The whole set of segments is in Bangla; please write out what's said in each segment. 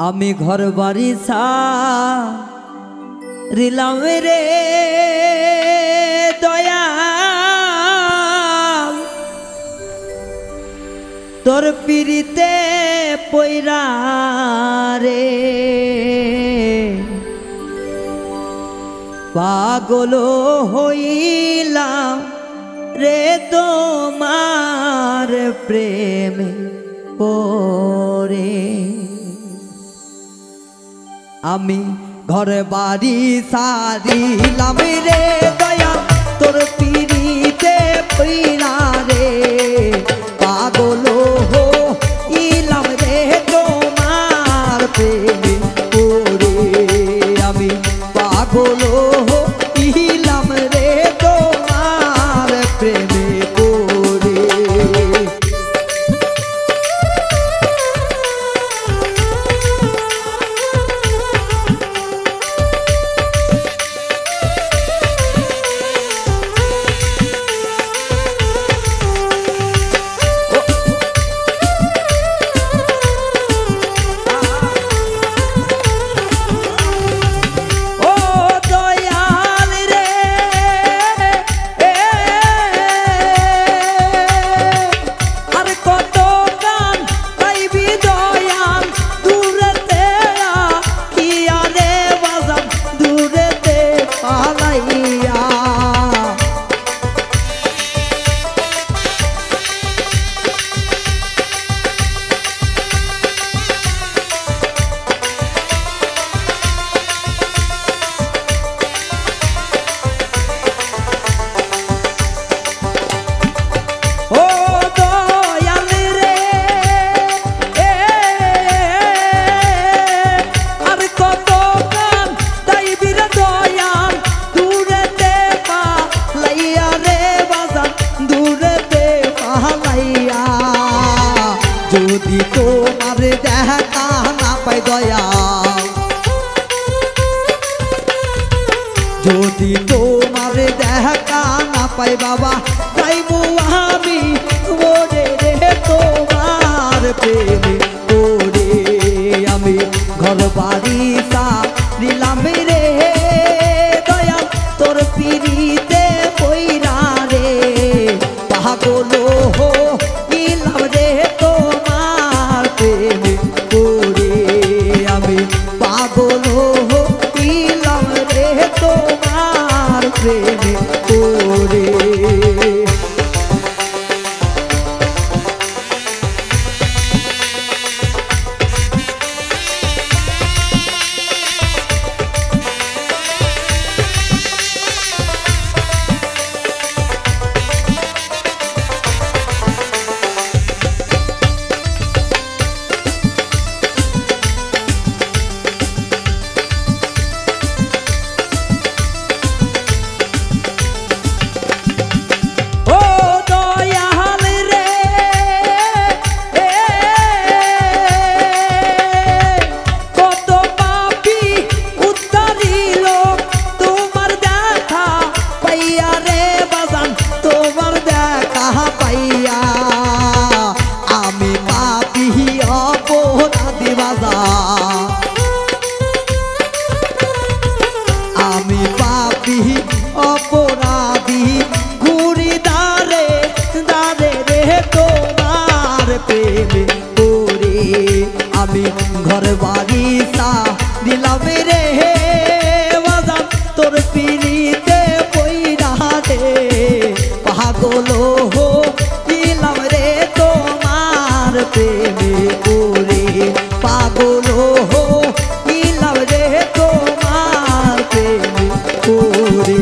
আমি ঘর বাড়ি ছাড়িলাম রে দয়াল তোর পিরিতে পয়রা রে পাগল হইলাম রে তোমার প্রেমে পড়ে আমি ঘর বাড়ি ছাড়িলাম রে দয়াল তোর পিরিতে পয়রা রে পাগল হইলাম রে তোমার প্রেমে পড়ে আমি পাগল হইলাম রে তোমার প্রেমে পড়ে যদি তোমার দেখা না পাই দয়াল যদি তোমার দেখা না পাই বাবা যাইবো আমি মরে রে তোমার প্রেমে পড়ে আমি ঘর বাড়ি ছাড়িলাম রে দয়াল তোর পিরিতে পয়রা রে পাগল হইলাম রে তোমার প্রেমে পড়ে আমি পাগল হইলাম রে তোমার প্রেমে পড়ে আমি পাপী অপরাধী ঘুরি দাঁড়ে দাঁড়ে রে তোমার প্রেমে পড়ে আমি ঘর বাড়ি ছাড়িলাম রে বাজান তোর পিরিতে পয়রা রে পাগল হইলাম রে তোমার প্রেমে পড়ে পাগল হইলাম রে তোমার প্রেমে পড়ে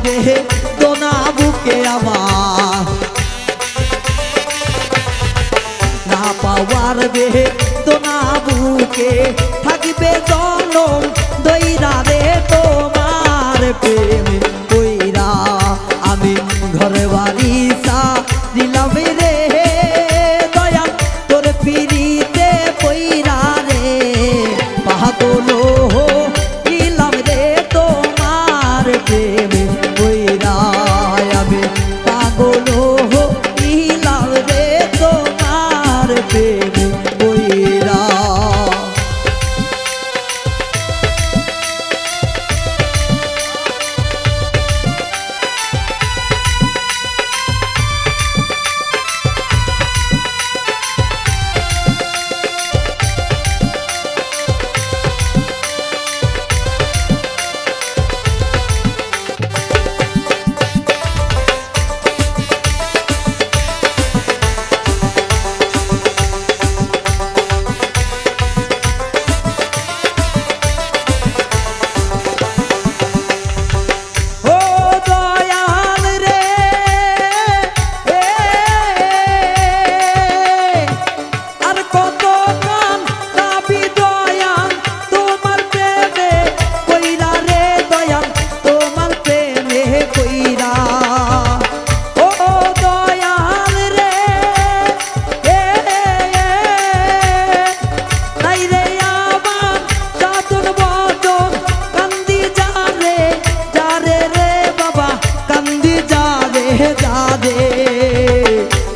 রে দোনা বুকে আমার না পাওয়ার রে দোনা বুকে থাকিবে জনম দইরা রে তোমার প্রেমে কইরা আমি ঘরে বাড়ি দিলাম রে দয়া তোর পিড়িতে পইরা রে পাগল দিলাম রে তোমার প্রেমে কইরা আমি পাগল দিলাম রে তোমার প্রেমে কইরা।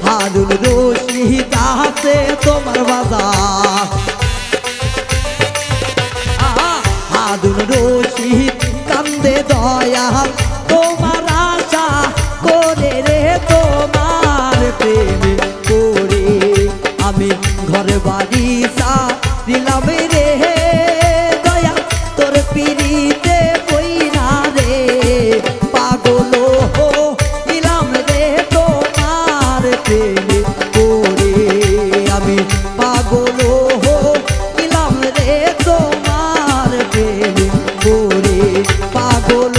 হারুন রশিদ আছে তোমার বাজার হারুন রশিদ কান্দে দয়াল তোমার আশা করে রে তোমার প্রেমে করে আমি ঘরে বাড়ি দিলাম রে দয়া তোর পিড়িতে পইরা রে পাগল দিলাম রে তোমার প্রেমে করে আমি পাগল দিলাম রে তোমার প্রেমে করে পাগল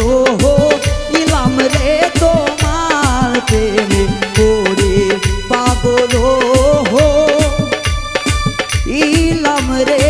দিলাম রে তোমার প্রেমে করে পাগল ইলাম রে